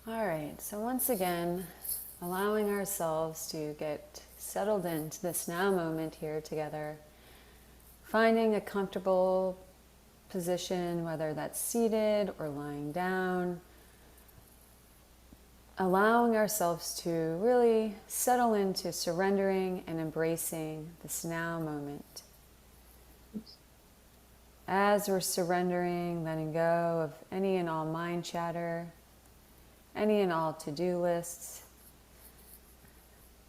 All right, so once again, allowing ourselves to get settled into this now moment here together, finding a comfortable position, whether that's seated or lying down, allowing ourselves to really settle into surrendering and embracing this now moment. As we're surrendering, letting go of any and all mind chatter, any and all to-do lists,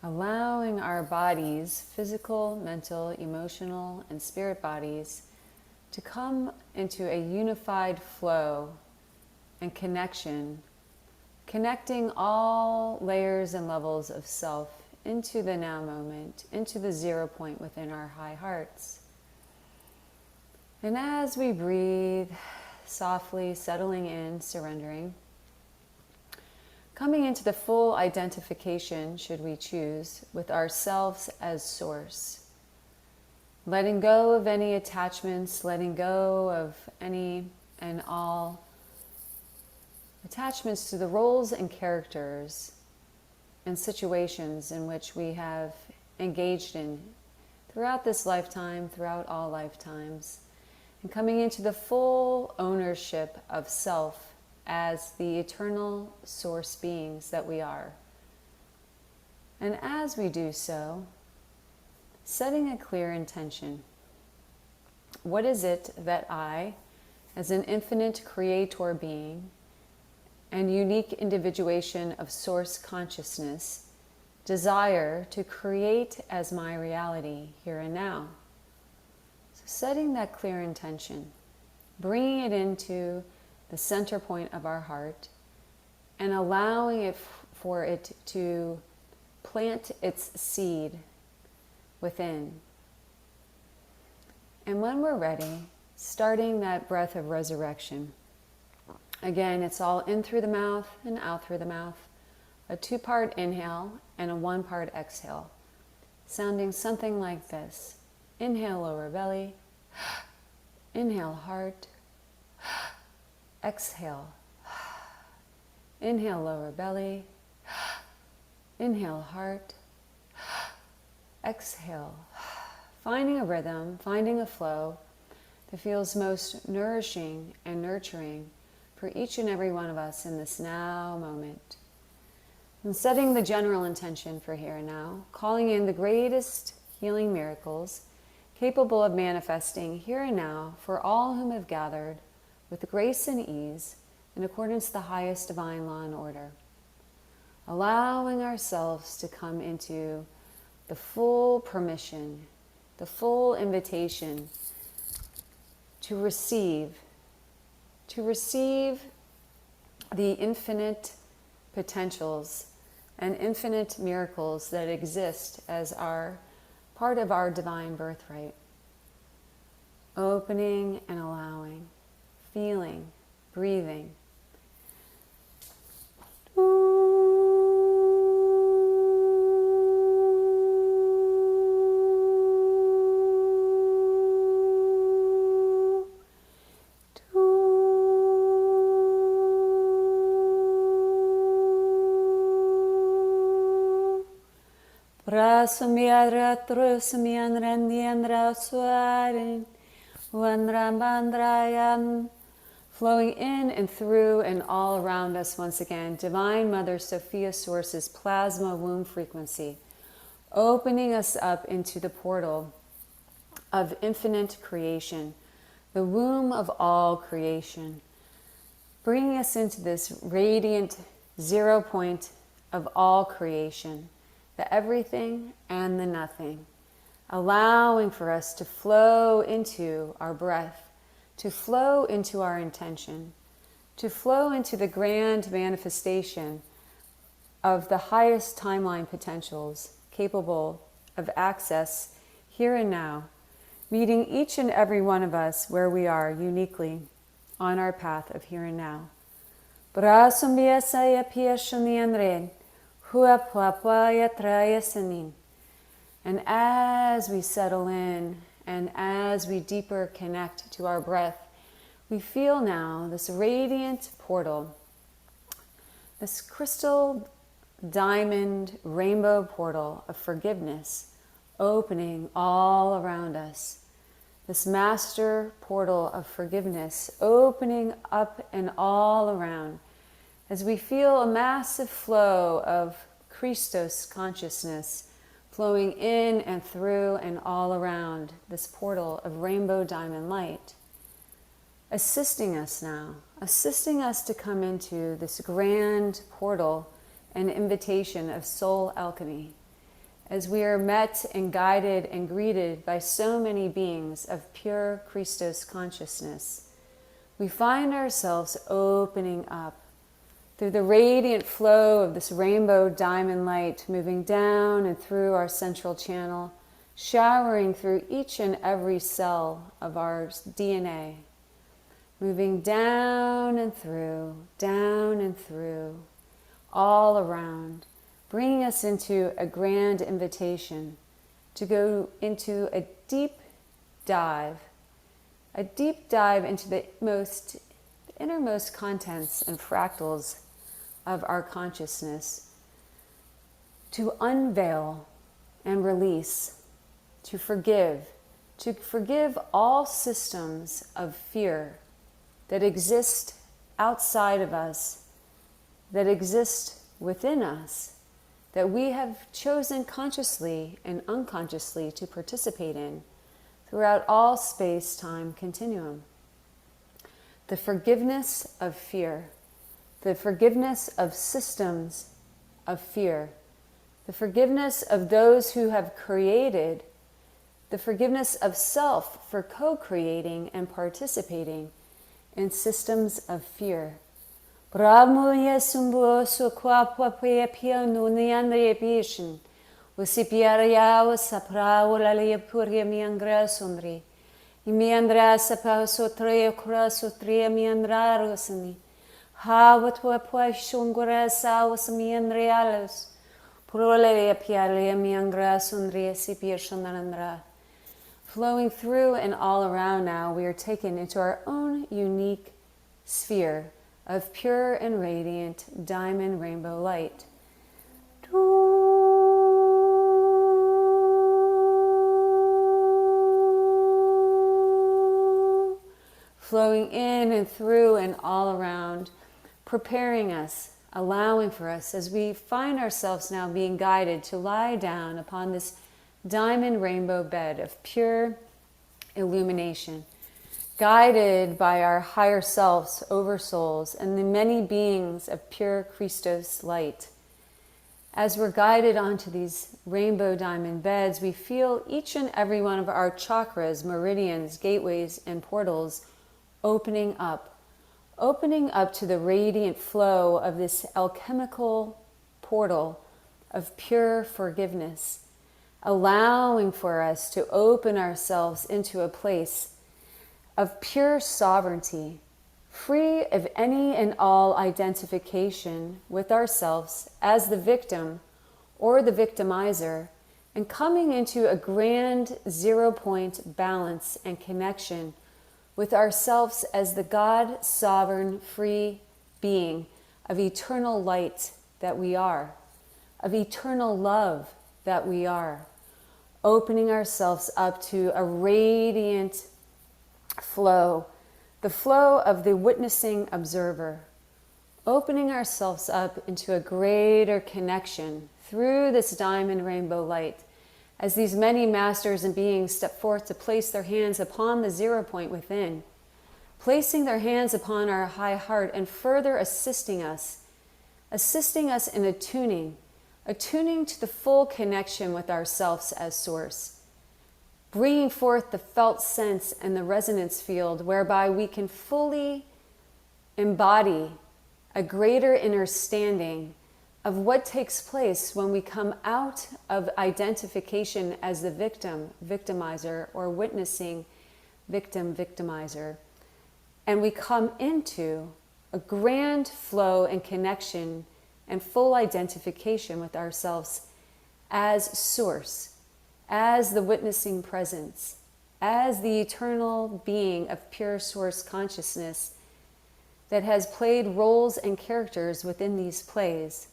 allowing our bodies, physical, mental, emotional, and spirit bodies, to come into a unified flow and connection, connecting all layers and levels of self into the now moment, into the 0 point within our high hearts. And as we breathe, softly settling in, surrendering, coming into the full identification, should we choose, with ourselves as source. Letting go of any attachments, letting go of any and all attachments to the roles and characters and situations in which we have engaged in throughout this lifetime, throughout all lifetimes, and coming into the full ownership of self as the eternal source beings that we are. And as we do so, setting a clear intention. What is it that I, as an infinite creator being and unique individuation of source consciousness, desire to create as my reality here and now? So setting that clear intention, bringing it into the center point of our heart, and allowing it for it to plant its seed within. And when we're ready, starting that breath of resurrection. Again, it's all in through the mouth and out through the mouth. A 2-part inhale and a 1-part exhale, sounding something like this. Inhale, lower belly. Inhale, heart. Exhale. Inhale, lower belly. Inhale, heart. Exhale. Finding a rhythm, finding a flow that feels most nourishing and nurturing for each and every one of us in this now moment. And setting the general intention for here and now, calling in the greatest healing miracles capable of manifesting here and now for all whom have gathered with grace and ease, in accordance to the highest divine law and order. Allowing ourselves to come into the full permission, the full invitation to receive the infinite potentials and infinite miracles that exist as our part of our divine birthright. Opening and allowing. Feeling, breathing. Prasumiadra trusumianrandiandra suarin wandramandrayan. Flowing in and through and all around us once again, Divine Mother Sophia Source's plasma womb frequency, opening us up into the portal of infinite creation, the womb of all creation, bringing us into this radiant 0 point of all creation, the everything and the nothing, allowing for us to flow into our breath, to flow into our intention, to flow into the grand manifestation of the highest timeline potentials capable of access here and now, meeting each and every one of us where we are uniquely on our path of here and now. And as we settle in, and as we deeper connect to our breath, we feel now this radiant portal this crystal diamond rainbow portal of forgiveness opening all around us. This master portal of forgiveness opening up and all around as we feel a massive flow of Christos consciousness flowing in and through and all around this portal of rainbow diamond light, assisting us now, assisting us to come into this grand portal and invitation of soul alchemy, as we are met and guided and greeted by so many beings of pure Christos consciousness. We find ourselves opening up through the radiant flow of this rainbow diamond light, moving down and through our central channel, showering through each and every cell of our DNA, moving down and through, all around, bringing us into a grand invitation to go into a deep dive into the innermost contents and fractals of our consciousness, to unveil and release, to forgive all systems of fear that exist outside of us, that exist within us, that we have chosen consciously and unconsciously to participate in throughout all space-time continuum. The forgiveness of fear, the forgiveness of systems of fear, the forgiveness of those who have created, the forgiveness of self for co-creating and participating in systems of fear. Flowing through and all around now, we are taken into our own unique sphere of pure and radiant diamond rainbow light. Flowing in and through and all around, preparing us, allowing for us as we find ourselves now being guided to lie down upon this diamond rainbow bed of pure illumination, guided by our higher selves, oversouls, and the many beings of pure Christos light. As we're guided onto these rainbow diamond beds, we feel each and every one of our chakras, meridians, gateways, and portals opening up to the radiant flow of this alchemical portal of pure forgiveness, allowing for us to open ourselves into a place of pure sovereignty, free of any and all identification with ourselves as the victim or the victimizer, and coming into a grand zero-point balance and connection with ourselves as the God, sovereign, free being of eternal light that we are, of eternal love that we are, opening ourselves up to a radiant flow, the flow of the witnessing observer, opening ourselves up into a greater connection through this diamond rainbow light as these many masters and beings step forth to place their hands upon the 0 point within, placing their hands upon our high heart and further assisting us in attuning to the full connection with ourselves as source, bringing forth the felt sense and the resonance field whereby we can fully embody a greater understanding of what takes place when we come out of identification as the victim, victimizer, or witnessing victim, victimizer. And we come into a grand flow and connection and full identification with ourselves as source, as the witnessing presence, as the eternal being of pure source consciousness, that has played roles and characters within these plays,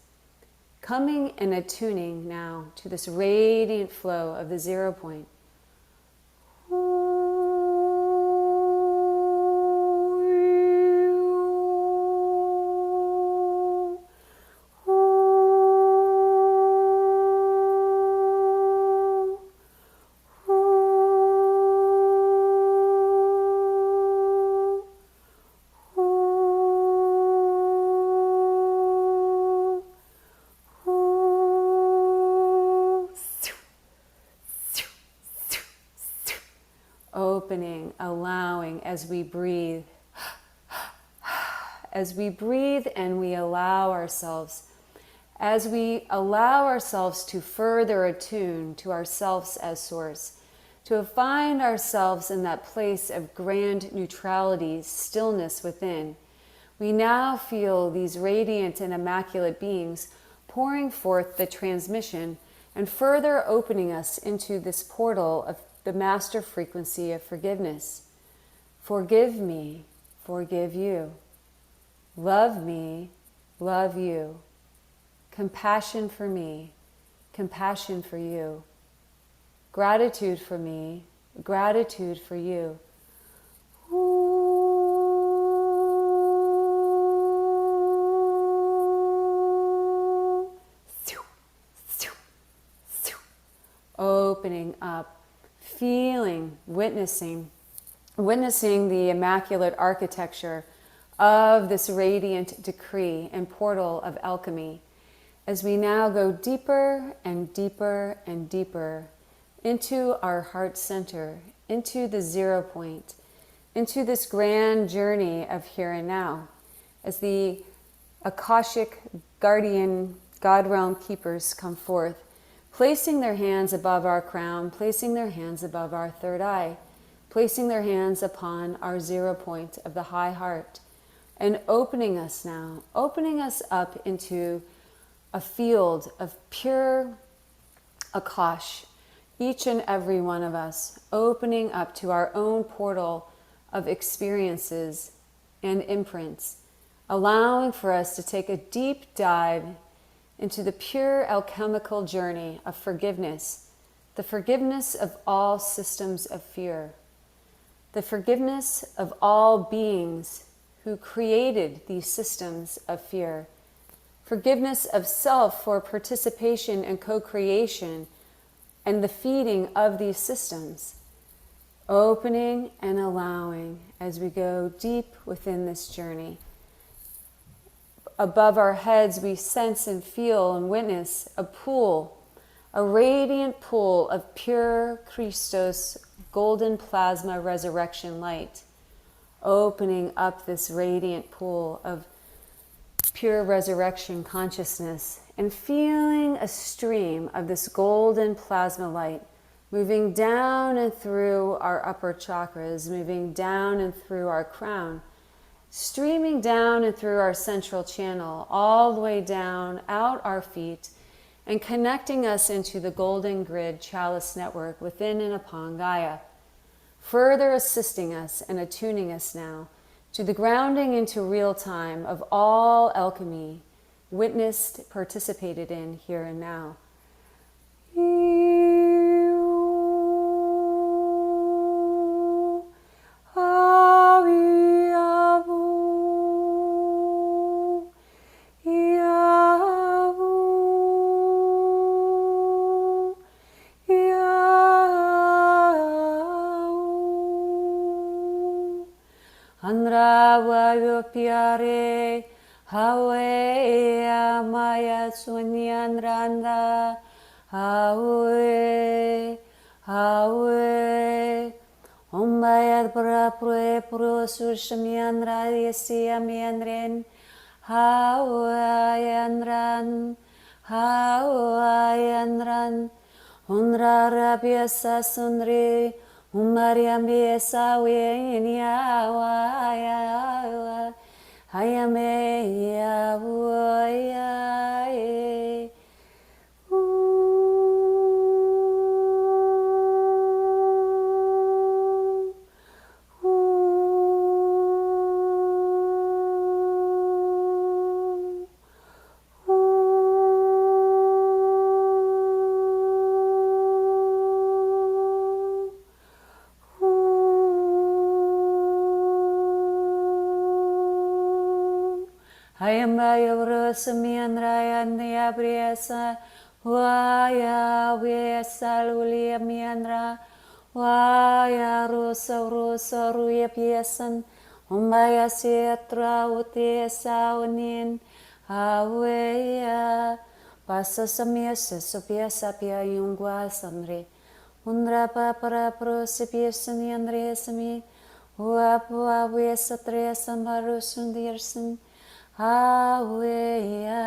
coming and attuning now to this radiant flow of the 0 point. Opening, allowing as we breathe. As we breathe and we allow ourselves, as we allow ourselves to further attune to ourselves as source, to find ourselves in that place of grand neutrality, stillness within, we now feel these radiant and immaculate beings pouring forth the transmission and further opening us into this portal of the master frequency of forgiveness. Forgive me, forgive you. Love me, love you. Compassion for me, compassion for you. Gratitude for me, gratitude for you. Opening up, feeling, witnessing the immaculate architecture of this radiant decree and portal of alchemy as we now go deeper and deeper and deeper into our heart center, into the 0 point, into this grand journey of here and now, as the Akashic guardian God realm keepers come forth, placing their hands above our crown, placing their hands above our third eye, placing their hands upon our 0 point of the high heart, and opening us now, opening us up into a field of pure Akash, each and every one of us, opening up to our own portal of experiences and imprints, allowing for us to take a deep dive into the pure alchemical journey of forgiveness, the forgiveness of all systems of fear, the forgiveness of all beings who created these systems of fear, forgiveness of self for participation and co-creation and the feeding of these systems, opening and allowing as we go deep within this journey. Above our heads, we sense and feel and witness a pool, a radiant pool of pure Christos golden plasma resurrection light, opening up this radiant pool of pure resurrection consciousness and feeling a stream of this golden plasma light moving down and through our upper chakras, moving down and through our crown, streaming down and through our central channel, all the way down, out our feet, and connecting us into the golden grid chalice network within and upon Gaia, further assisting us and attuning us now to the grounding into real time of all alchemy, witnessed, participated in here and now. Piare hawe maya sunyanranda hawe ombayad pra pro pro sushmyanra yesiamyanren hawayanran unra rabiasa sunri Umariam biasa wenya waya hayame ya waya Hayambaya Vrosamiandraya Niabriasa Waya Vesalulia Miandra Waya Rosa Rosa Ruya Piesan Umbaya Sietra Utiesa Unin Aweya Pasa Samia Sophia Sapia Yungwa Samri Undra Papara Prosipiesan Yandre Sami Wapua Vesatre Sambaru Sundirsan Aweya.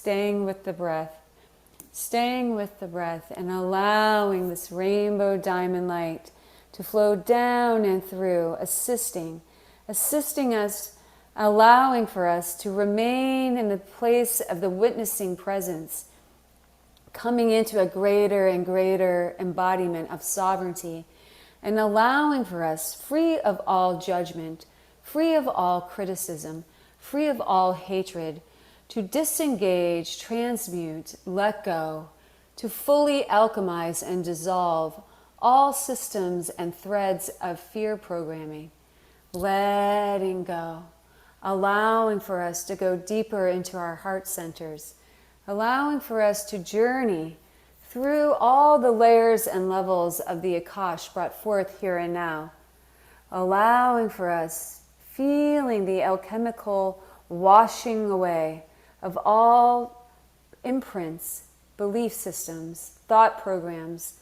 Staying with the breath. Staying with the breath and allowing this rainbow diamond light to flow down and through, assisting us, allowing for us to remain in the place of the witnessing presence, coming into a greater and greater embodiment of sovereignty, and allowing for us, free of all judgment, free of all criticism, free of all hatred, to disengage, transmute, let go, to fully alchemize and dissolve all systems and threads of fear programming, letting go, allowing for us to go deeper into our heart centers, allowing for us to journey through all the layers and levels of the Akash brought forth here and now, allowing for us, feeling the alchemical washing away of all imprints, belief systems, thought programs,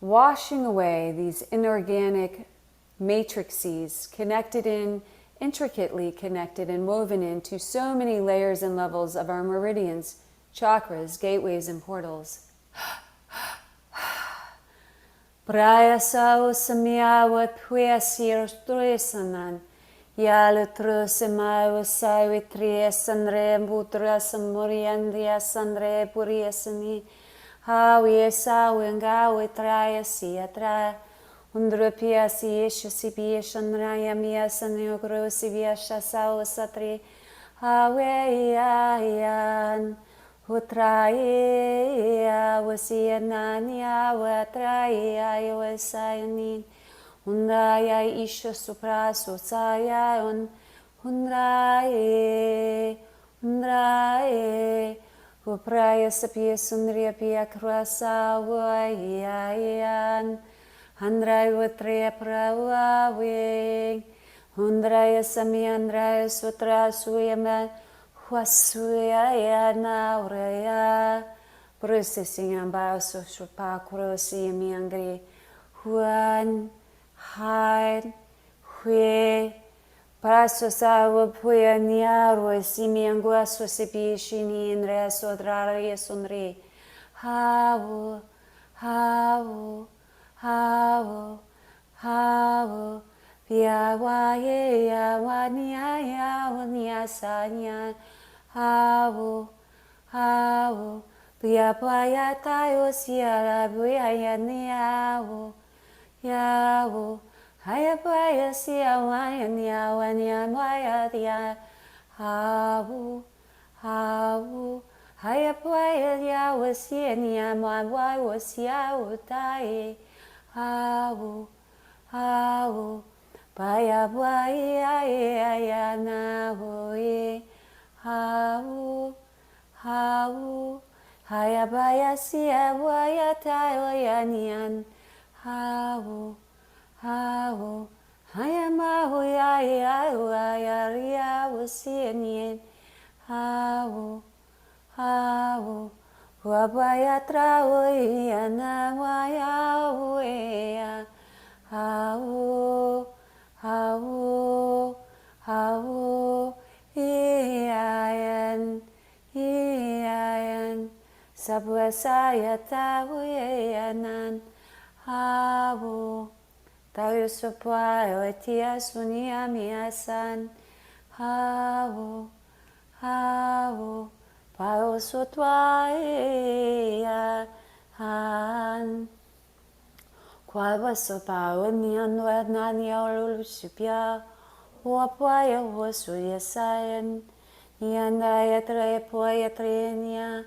washing away these inorganic matrices intricately connected and woven into so many layers and levels of our meridians, chakras, gateways, and portals. Praya sao samyawat puesir stresanan. Yalutru semai savitri sandre putra samuriandria sandre puriasani hawi sawenga witraya siatra undrupia siesha sipia shanraya mia sanyogro sivia shasao satri haweyan utraya wasianania watraya wasayanin Hundraya isha supra sosaya on hundraye upraya sapya sundriya piya krasa vayayan hundraya vatraya pravaving hundraya samyandraya sutra suyama huasuyaya nauraya processing ambaso supa krosi yamiangri huan Hai, Hui, Paso Sawa Puya Niaro, Simiangua, Sosipi, Shini, and Resodraria Sunri. Hawo, Hawo, Hawo, Hawo, Piawaye, Yawania, Yawania, Sanya, Hawo, Hawo, Piapaya, Tayo, Sierra, Buya, Niawo. Yawo, Hayapaya, Siawayan, Yawan, Yamaya, Dia, Hawu, Hawu, Hayapaya, Yawasian, Yaman, why was Yawutai, Hawu, Hawu, Payapaya, Yanawe, Hawu, Hawu, Hayapaya, Siawaya, Tayoyan, Hawo, Hawo, Hayamahu, Yaya, was seeing Hawo, Hawo, Wabaya Traoyana, Waya, Hawo, Hawo, Hawo, Ian, Sabwasaya Tawayanan. Hawo, tayo sopayo etias unia miasan. Hawo, Hawo, Pausutwaia han Kwabasopawanian Wadnania Lulusipia Wapwaya Wasuya Sayan Yandaya Poyatrenia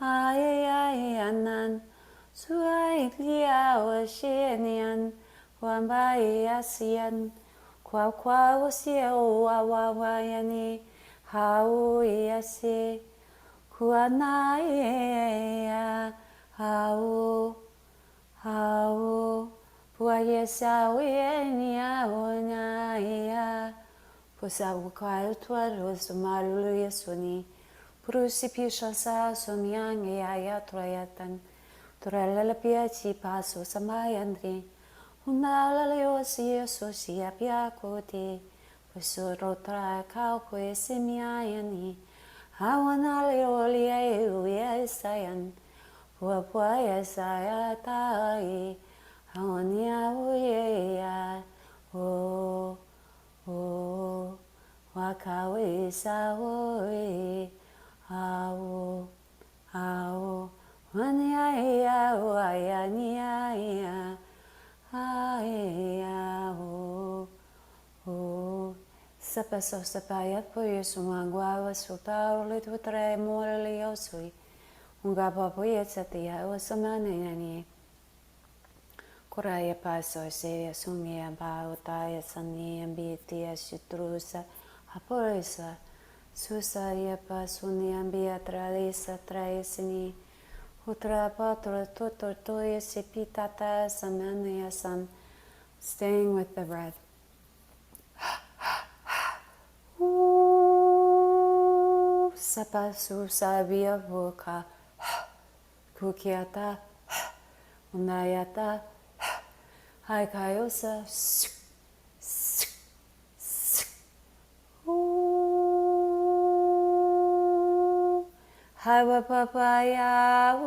Ayayanan Suaitlia Washenian Wambayasian Kwawasia Wawayani Hau Yasi Kuanaya Hau Puayasawenia Onaya Pusawakai Twaros Maluya Suni Prusipisha Sa Sumyang Yaya Troyatan Turalalapiachi Paso Samayandri Unalaleosia Sosia Piakoti Pusurotra Kaukwe Simiayani Hawanaleolia Uya Sayan Wapwaya Sayatai Hawania Uya O Wakawi Sawi Au Wanyaya Wayania Aya Sapaso Sapayat Poyusumangwa Supao Litwatre Moraliosui Ungapa Poyetsatia Osamanani Koraya Paso Sevia Sumia Bautaya Sani Ambitia Shitrusa Aporisa Susaria Pasuni Ambia Tradisa Traisini Utra Patra Totoya Sepitata Samania Sam. Staying with the breath. Sapasu Sabia Voka Kukiata Unayata Haikayosa Hawa Papaya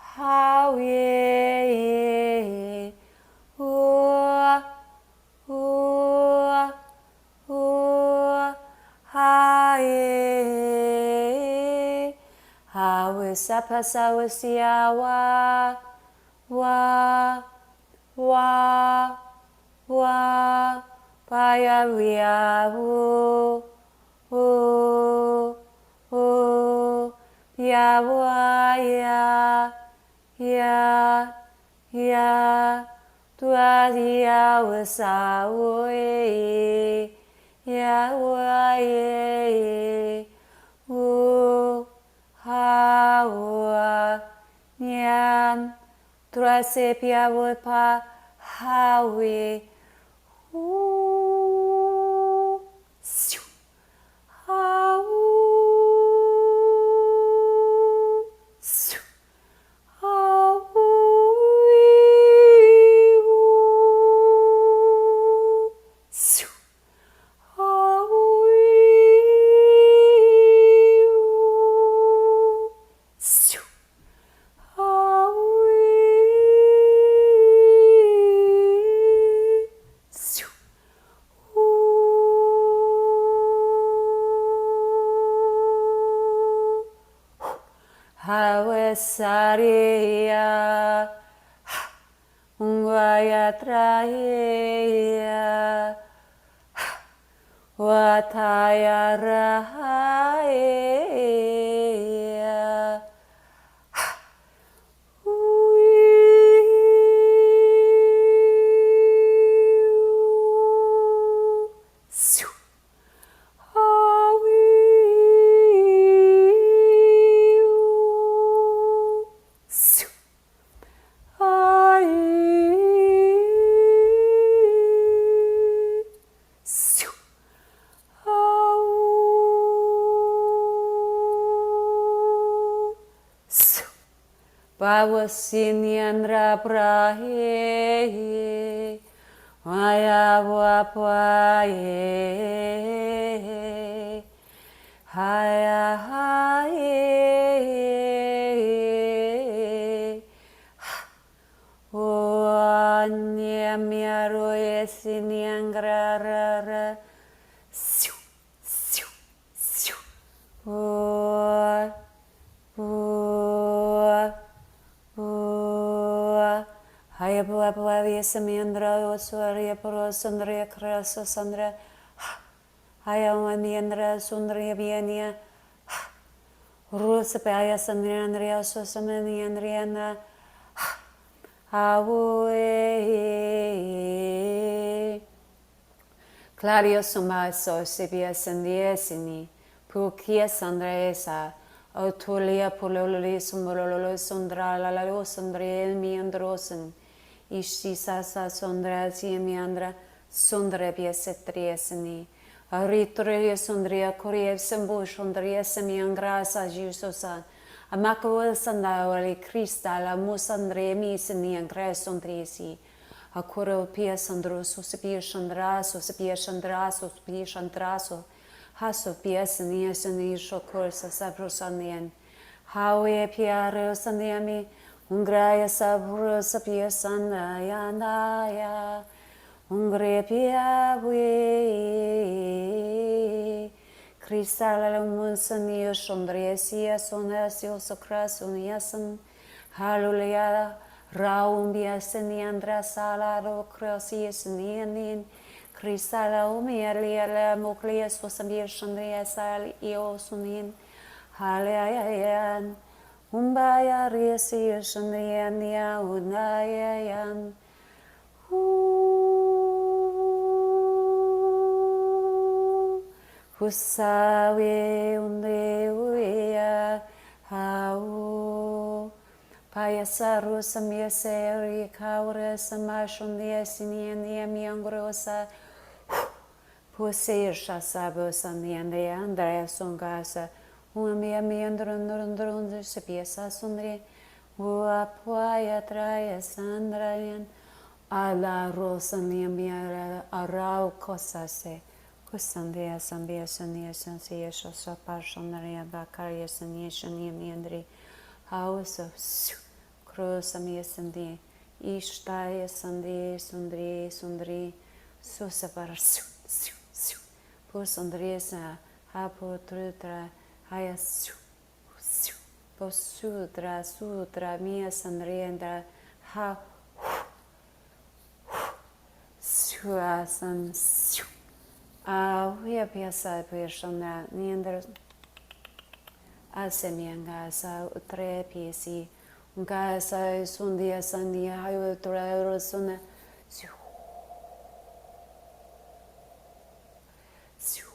How ye Sapasawasiawa wa Paya Viavu Piawaya ya Tuadia Wasawe ya waye Hawa Nyan Trasepia Wapa Hawi Saria Ungvaya Traya Wataya Rahaya Pawasiniandra prahe Maya wapaye Haya haye Oanyamiaro esiniangrarara Haya bua bua via samiandra oswaria porosandria krasa sandra. Haya waniandra sundria viania. Rusapaya sandriandria sosamaniandriana. Awe. Claudio Sumaso Sibia Sandiesini, Pukia Sandraesa, Otulia Puloli Sumbololo Sundra Lalo Sundre Miandrosen, Ishisa Sundra Miandra Sundra Biesetriesini, Aritoria Sundria Korea Sembu Sundria Semiangrasa Jusosa, Amako Sandawali Krista La Musandre Misini and Cresundrisi. Akuro pia sandro susipia chandraso, sepia chandraso, sepia chandraso, haso pia sania sani shokor sa sabro sanien. Hawe pia reo saniami, ungraya sabro sapia sanaya naya, ungre pia we. Kristala la munsania chandresia sonasio socrasuniasan, hallelujah. Raumbia seniandra salaro crosius nianin, Crisala umialia la moclias wasambia chandria sal iosunin, Haleayan, Umbaya riesi chandriania unayan, Husawe unde uya, hau. Payasaru samyaseri kaura samashundia siniania miangrosa Pusir sabo sandiandria andrea songasa Umia miandrundrundrund sapiasa sundri Uapuaya traya sandrayan Ala rosandia miara arau kosase Kusandia sambia sania sansia shasa pashandaria bakaria sania shania miandri House of Krosamia Sandi, Ishtaya Sandi, Sundri, Sundri, Susabar, Pusandresa, Hapo Trutra, Haya Posudra, Sudra, Mia Sandriendra, Ha Suasan, we have Piasa Pirshana, Neander. Asemiangasa utre piesi ungasa sundia sandia hayo torero sona siu siu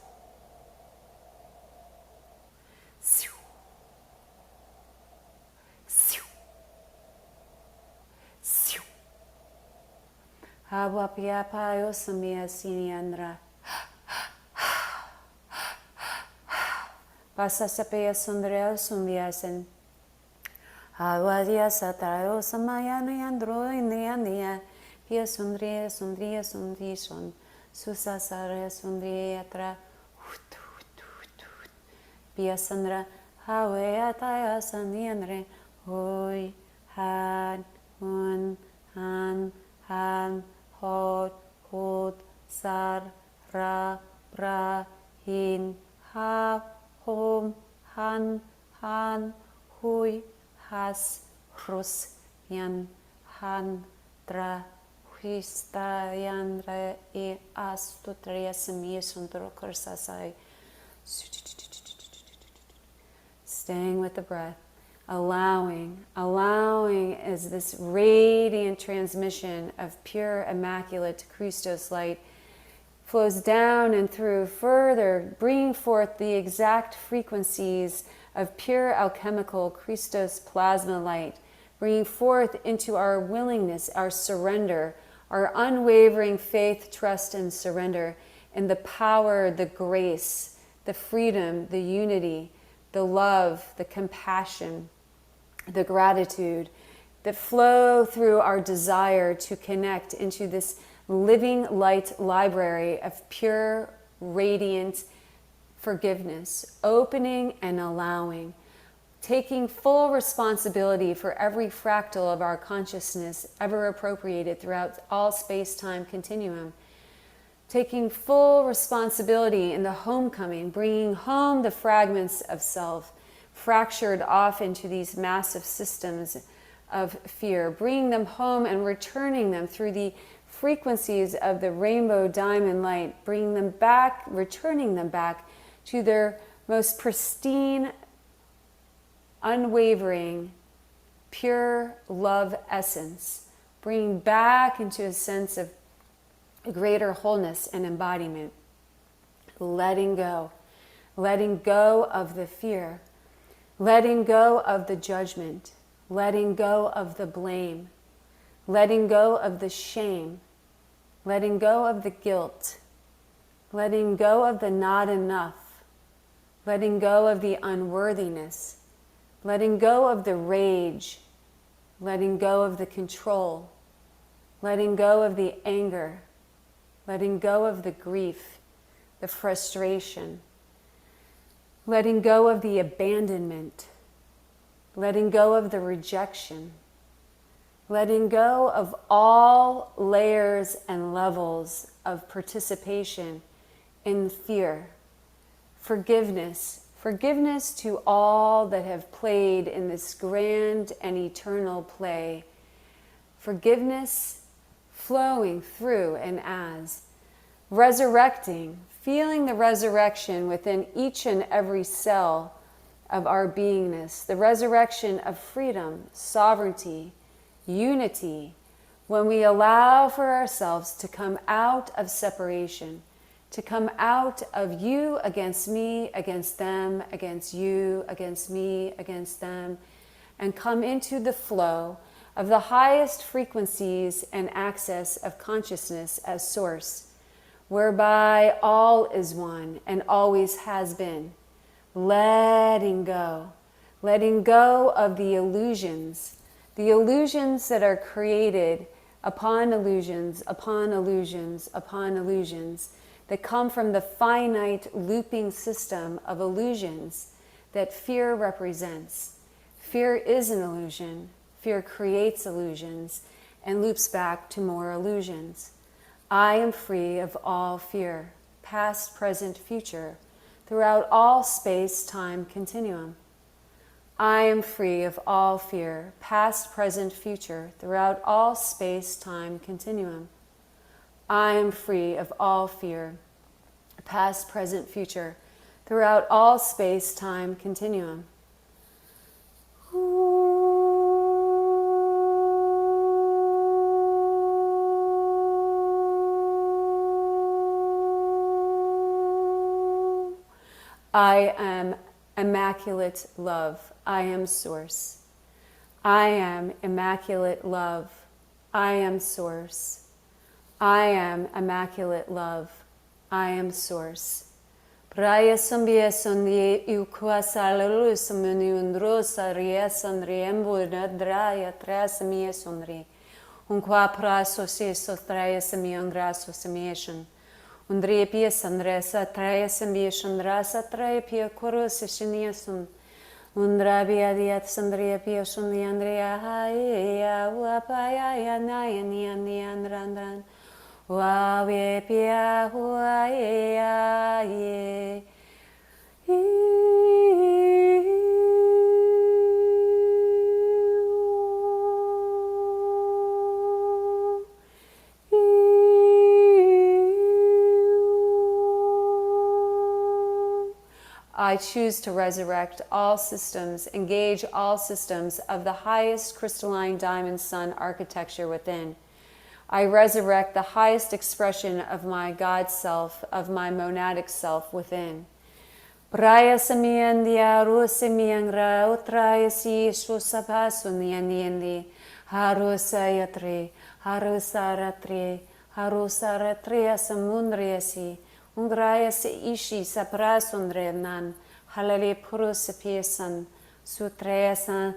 siu siu siu hawa pia payo samia siniandra Pasa sapea sundrea sumbiasen. Hawadia satayo samayana yandro indiania. Pia sundria sundria sundison. Susasare sundria tra. Pia sandra. Hawe ataya saniandre. Hoi. Han. Hun. Han. Han. Hot. Hot. Sar. Ra. Ra. Hin. Ha. Hom, han, hui, has, rus, yan, han, dra, huista, yandra, e as, tutria, semis, undro, kursasai. Staying with the breath, allowing as this radiant transmission of pure, immaculate Christos light flows down and through further, bringing forth the exact frequencies of pure alchemical Christos plasma light, bringing forth into our willingness, our surrender, our unwavering faith, trust, and surrender in the power, the grace, the freedom, the unity, the love, the compassion, the gratitude that flow through our desire to connect into this living light library of pure, radiant forgiveness, opening and allowing, taking full responsibility for every fractal of our consciousness ever appropriated throughout all space-time continuum, taking full responsibility in the homecoming, bringing home the fragments of self, fractured off into these massive systems of fear, bringing them home and returning them through the frequencies of the rainbow diamond light, bringing them back, returning them back to their most pristine, unwavering, pure love essence, bringing back into a sense of greater wholeness and embodiment, letting go of the fear, letting go of the judgment, letting go of the blame, letting go of the shame, letting go of the guilt, letting go of the not enough, letting go of the unworthiness, letting go of the rage, letting go of the control, letting go of the anger, letting go of the grief, the frustration, letting go of the abandonment, letting go of the rejection, letting go of all layers and levels of participation in fear, forgiveness to all that have played in this grand and eternal play, forgiveness flowing through and as, resurrecting, feeling the resurrection within each and every cell of our beingness, the resurrection of freedom, sovereignty, unity, when we allow for ourselves to come out of separation, to come out of you against me, against them, against you, against me, against them, and come into the flow of the highest frequencies and access of consciousness as source, whereby all is one and always has been. Letting go of the illusions that are created upon illusions, upon illusions, upon illusions, that come from the finite looping system of illusions that fear represents. Fear is an illusion. Fear creates illusions and loops back to more illusions. I am free of all fear, past, present, future, throughout all space-time continuum. I am free of all fear, past, present, future, throughout all space-time continuum. I am free of all fear, past, present, future, throughout all space-time continuum. I am immaculate love. I am source. I am immaculate love. I am source. I am immaculate love. I am source. Praya sambia sandie ukwasalalu samuni undrosa riesan riembu nadraya trasamia sonri. Unqua praso se sostraya samiangraso samiation. Undria pia sandresa traya sambia chandrasa traya pia korose shiniasun. Undrabia diat sandria pia sundiandria haia wapaya yanaya niandran. Wawe pia huaia ye. I choose to resurrect all systems, engage all systems of the highest crystalline diamond sun architecture within. I resurrect the highest expression of my God self, of my monadic self within. Praya samiandia rusimiangra utraya si shusapasuniandiendi harusayatri harusaratri harusaratria samundriasi ungraya se ishi saprasundrenan halale purusapiasan sutreasan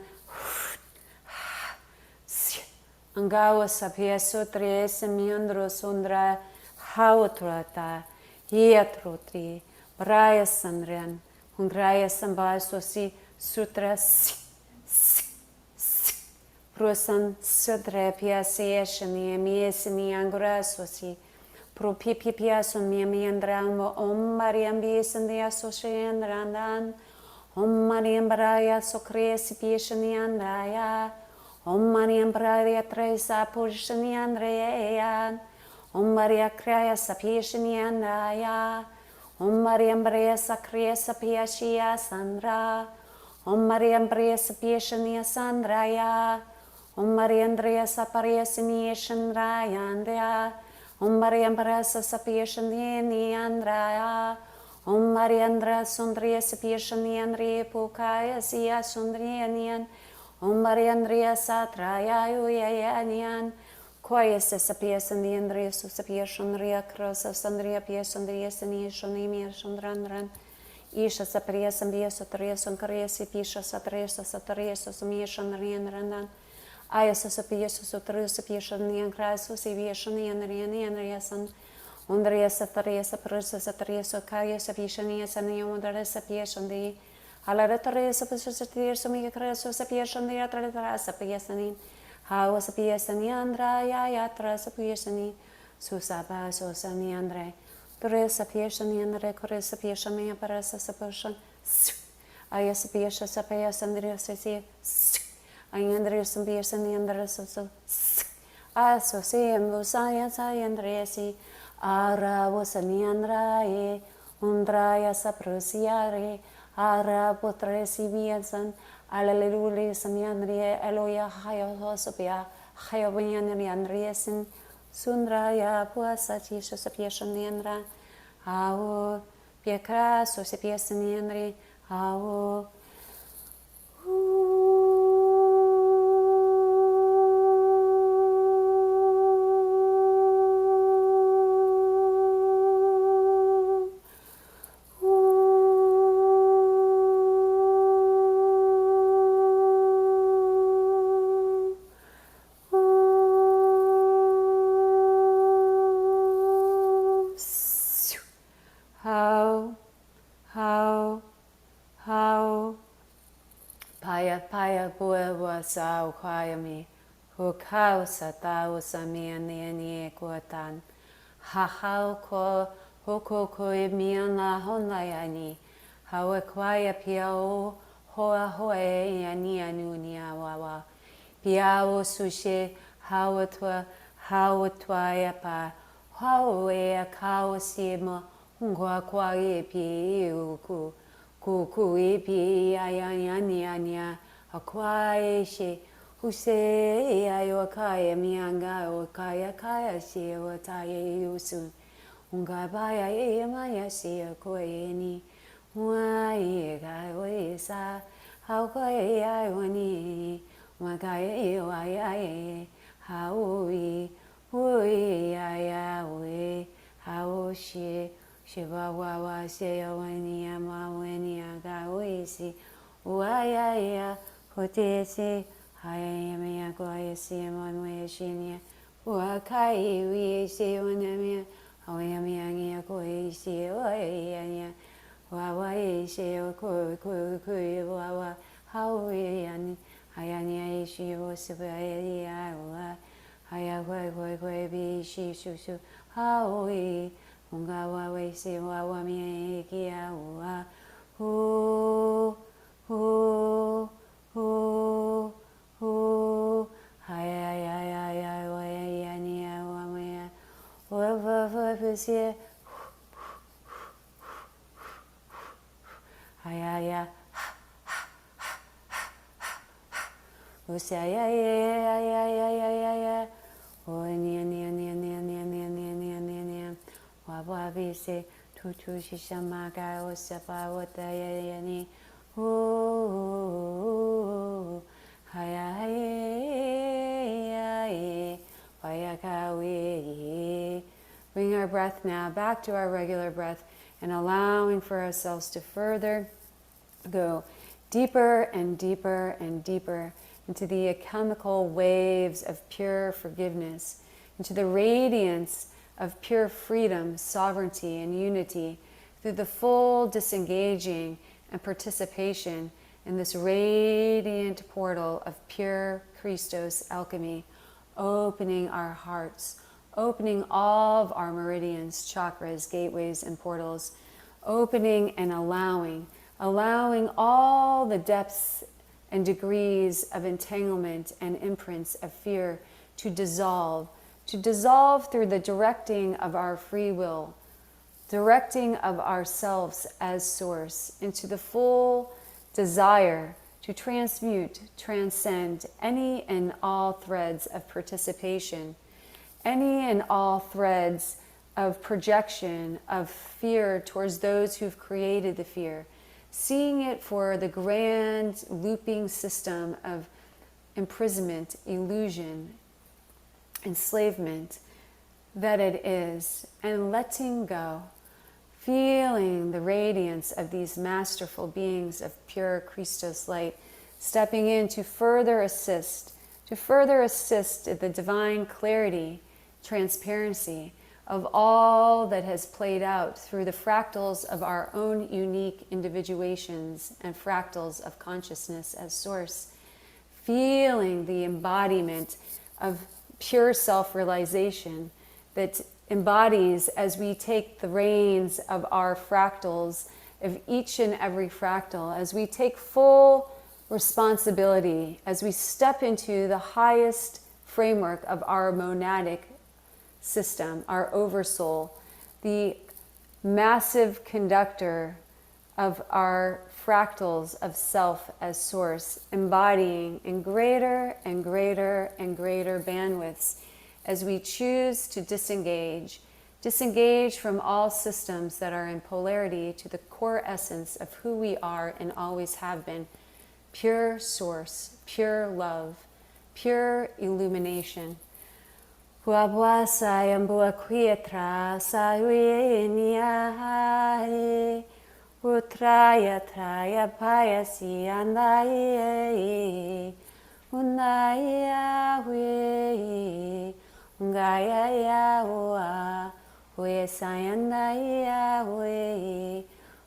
Angawa sapia sutre semiandro sundra hautrata yetrotri braya sandrian hungraya sambasosi sutra prosan sutre piasia shani miesini angrasosi propipia son miandrango om mariam biesandia soshendrandan om mariam braya socresi pieshani andaya Om Mariam Praria Tresa Pushaniandreyan. Om Maria Kraya Sapishaniandaya. Om Mariam Brea Sakriya Sapiashia Sandra. Om Mariam Brea Sapiashania Sandraya. Om Mariam Brea Saparia Siniashandrayandaya. Om Mariam Brea Sapiashaniandraya. Om Mariandra Sundriya Sapiashaniandriya Pukaya Siya Sundrianian. Om Mariandriya Satraya Uyayanian. Koya Sapia Sandiandriya Susapia Shandriya Krosa Sandriya Pia Sandriya Sania Shanimia Shandrandran. Isha Sapria Sambia Satria Sankaria Sipisha Satria Satria Samia Shandriandrandan. Aya Sapia Sutria Sapia Shandian Krasu Sivia Shaniandrian San. Undria Satria Saprisa Satria Sokaya Sapishania Sania Mundara Sapia Shandi. Alarataria Sapia Samia Krasu Sapia Shandia Tratra Sapia Sanin. How Sapia Saniandra Yatra Sapia Sani. Susaba Sosaniandre. Dore Sapia Shaniandre Kore Sapia Shamia Parasa Sapashan. Aya Sapia Sapia Sandria Sesi. Ayandria Sapia Saniandra Soso. Asosiam Vusaya Sayandresi. Ara Vusaniandrae. Undraya Saprosiare. Ara Putresi Viansan. Alleluia Samiandria Eloya Hayo Hosopia. Hayo Vianandriasin. Sundraya Puasachi Sapia Shaniandra. How Piakra Sosapia Saniandri. How Paya Bua Sao Kwayami, Hukau Satao Samiani Kuatan, Hahau Ko Hoko Koimiana Honlayani, Hawa Kwaya Piao Hoa Hoe Yani Anunia Wawa, Piao Sushi, Hawatwa, Hawatwaya Pa, Hawe Kao Sima, Hungwa Kwaye Pi Uku. Kuku ipi ayanyanya akwaye she huse ayokaya mianga okaya kaya she otaye yusu ungabaya yamaya she koyeni waye ga oisa hakoye ayoni wakaye waye hawi wi ayawe haoshi Shiva Wawa Shayawani Amawani Agawisi Uayaya Hotesi Hayamia Goyasi Amanwashinia Uakai Wishi Unamia Awayamia Goyisi Oayania Wawashi Okui Wawa Hawiani Hayania Ishi Osibaya Hayakoi Bishi Shushu Hawi Ungawa wesi wawa mikia ua hu hu hu hu haya ya ya ya wa ya ni ya wa me wa pesi haya ya usia ya ya ya ya ya ya o ni Wabise tutu shishamaka osapa watayani haya hayakawi. Bring our breath now back to our regular breath and allowing for ourselves to further go deeper and deeper and deeper into the alchemical waves of pure forgiveness, into the radiance of pure freedom, sovereignty, and unity through the full disengaging and participation in this radiant portal of pure Christos alchemy, opening our hearts, opening all of our meridians, chakras, gateways, and portals, opening and allowing all the depths and degrees of entanglement and imprints of fear to dissolve through the directing of our free will, directing of ourselves as source into the full desire to transmute, transcend any and all threads of participation, any and all threads of projection, of fear towards those who've created the fear, seeing it for the grand looping system of imprisonment, illusion, enslavement that it is, and letting go, feeling the radiance of these masterful beings of pure Christos light, stepping in to further assist the divine clarity, transparency of all that has played out through the fractals of our own unique individuations and fractals of consciousness as source, feeling the embodiment of pure self-realization that embodies as we take the reins of our fractals, of each and every fractal, as we take full responsibility, as we step into the highest framework of our monadic system, our oversoul, the massive conductor of our fractals of self as source, embodying in greater and greater and greater bandwidths as we choose to disengage from all systems that are in polarity to the core essence of who we are and always have been, pure source, pure love, pure illumination. Buabua sayambua quietra sayueniae utraya traya payasi andaye unaya we ungaya ya wa we sayandaya we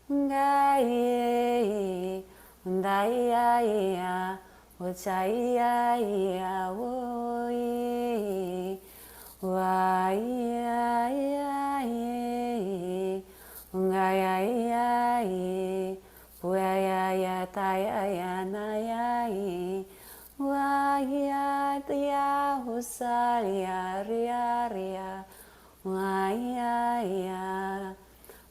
ungaye undaya ya uchaya ya we wa ya ya ungaya ya buaya ya taya ya na ya wa ya ya usaria ria ria wa ya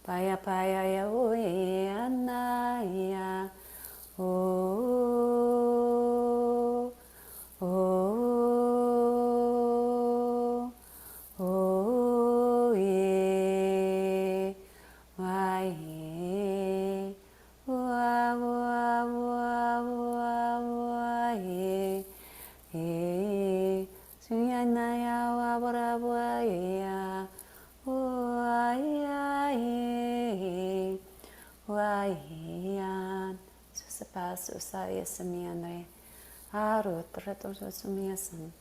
paya paya ya we na ya oh oh oh yeah wa yeah wa wa wa wa yeah yeah sunyana ya wa bra wa yeah wa yeah wa yeah susapasa usaya samiandre aro trato sumiasan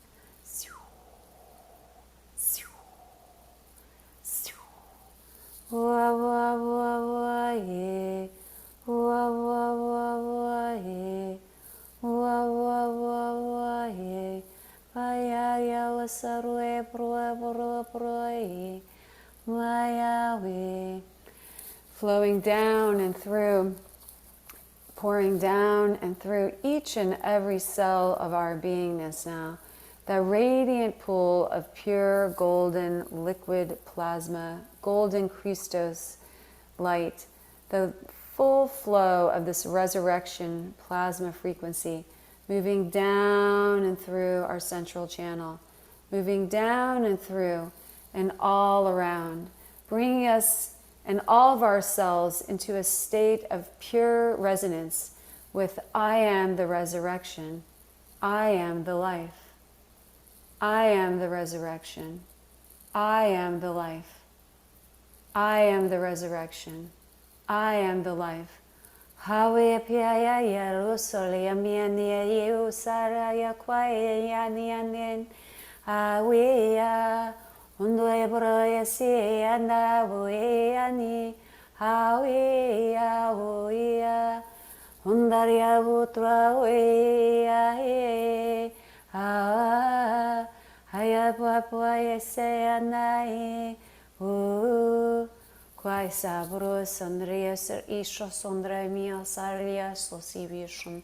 wa wa wa wa yeah wa wa wa wa yeah wa wa wa wa yeah paya ya wasarwe pro maya we flowing down and through, pouring down and through each and every cell of our beingness now, the radiant pool of pure golden liquid plasma, golden Christos light, the full flow of this resurrection plasma frequency moving down and through our central channel, moving down and through and all around, bringing us and all of our cells into a state of pure resonance with I am the resurrection, I am the life, I am the resurrection, I am the life, I am the resurrection, I am the life. Hawe piaya ya rosolia miania you saraya kwaya nianen hawe ya undo ebroya si anda boyani hawe ya hoya undaria butra ya he ha haya papa yese anai Quai sabro sondria ser isho sondra mia saria sosivishum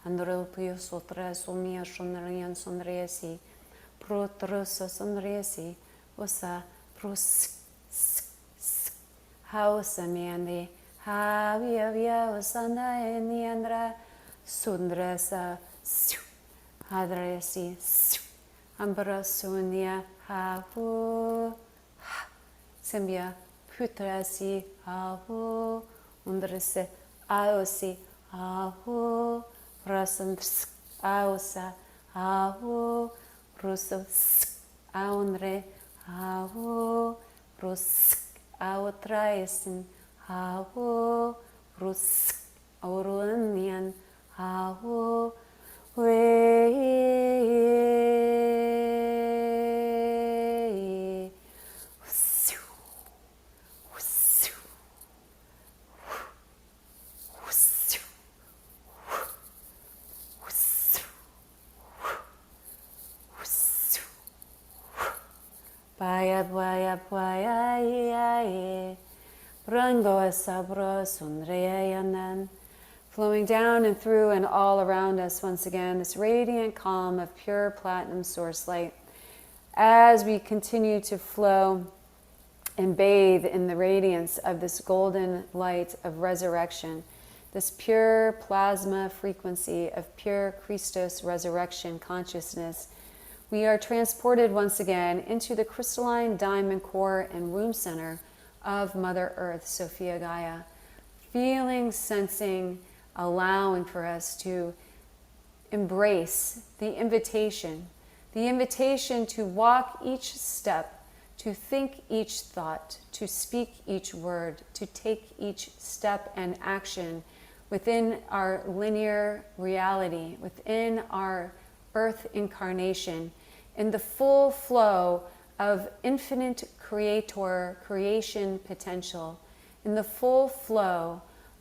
Andropio sotra sumia sonrian sonriesi, protroso sonriesi, osa pros hausa miandi, havia via osanda eniandra, sundrasa, hadrasi, ambra sunia, havu, sembia putrasi, havu, undrese, aosi, havu, rasandrs, aosa, havu, ruso, aunre, havu, rus, autraisin, havu, rus, aurunian, havu, Baya baya baya ya Rango sabra sunrayanan. Flowing down and through and all around us once again, this radiant calm of pure platinum source light. As we continue to flow and bathe in the radiance of this golden light of resurrection, this pure plasma frequency of pure Christos resurrection consciousness, we are transported once again into the crystalline diamond core and womb center of Mother Earth, Sophia Gaia, feeling, sensing, allowing for us to embrace the invitation to walk each step, to think each thought, to speak each word, to take each step and action within our linear reality, within our Earth incarnation, in the full flow of infinite creator creation potential, in the full flow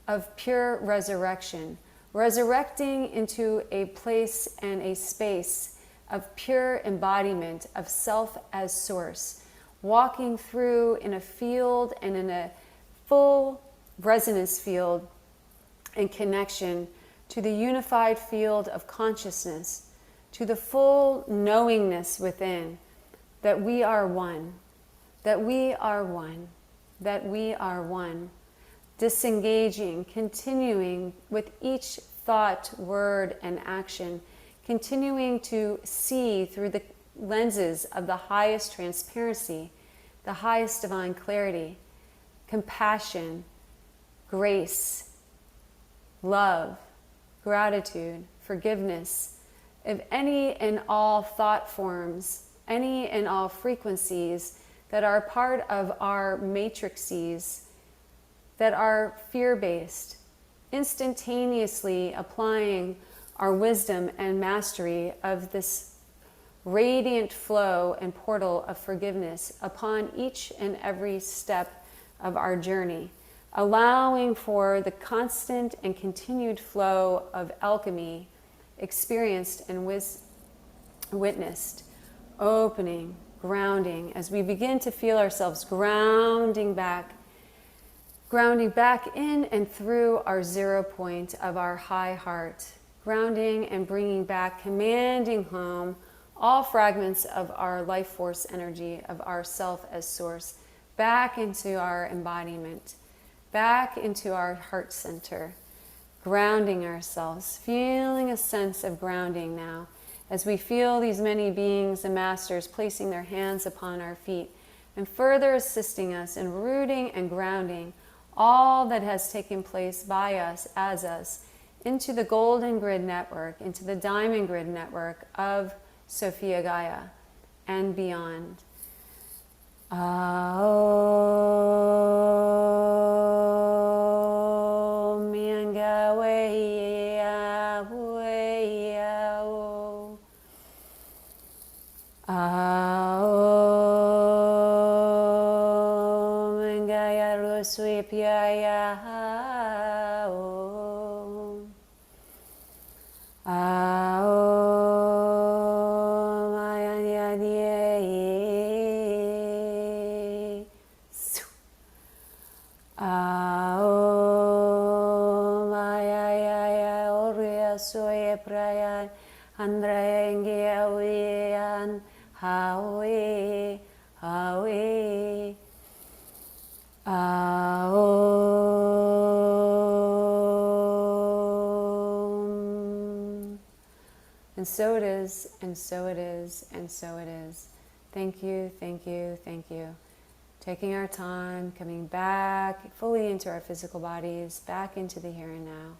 of pure resurrection, resurrecting into a place and a space of pure embodiment of self as source, walking through in a field and in a full resonance field and connection to the unified field of consciousness, to the full knowingness within, that we are one, that we are one, that we are one. Disengaging, continuing with each thought, word, and action, continuing to see through the lenses of the highest transparency, the highest divine clarity, compassion, grace, love, gratitude, forgiveness, of any and all thought forms, any and all frequencies that are part of our matrices, that are fear-based, instantaneously applying our wisdom and mastery of this radiant flow and portal of forgiveness upon each and every step of our journey, allowing for the constant and continued flow of alchemy experienced and witnessed, opening, grounding, as we begin to feel ourselves grounding back in and through our 0 point of our high heart, grounding and bringing back, commanding home all fragments of our life force energy, of our self as source, back into our embodiment, back into our heart center, grounding ourselves, feeling a sense of grounding now, as we feel these many beings and masters placing their hands upon our feet and further assisting us in rooting and grounding all that has taken place by us, as us, into the golden grid network, into the diamond grid network of Sophia Gaia and beyond. Handrenge awian, hawi, hawi. Aum. And so it is, and so it is, and so it is. Thank you, thank you, thank you. Taking our time, coming back fully into our physical bodies, back into the here and now.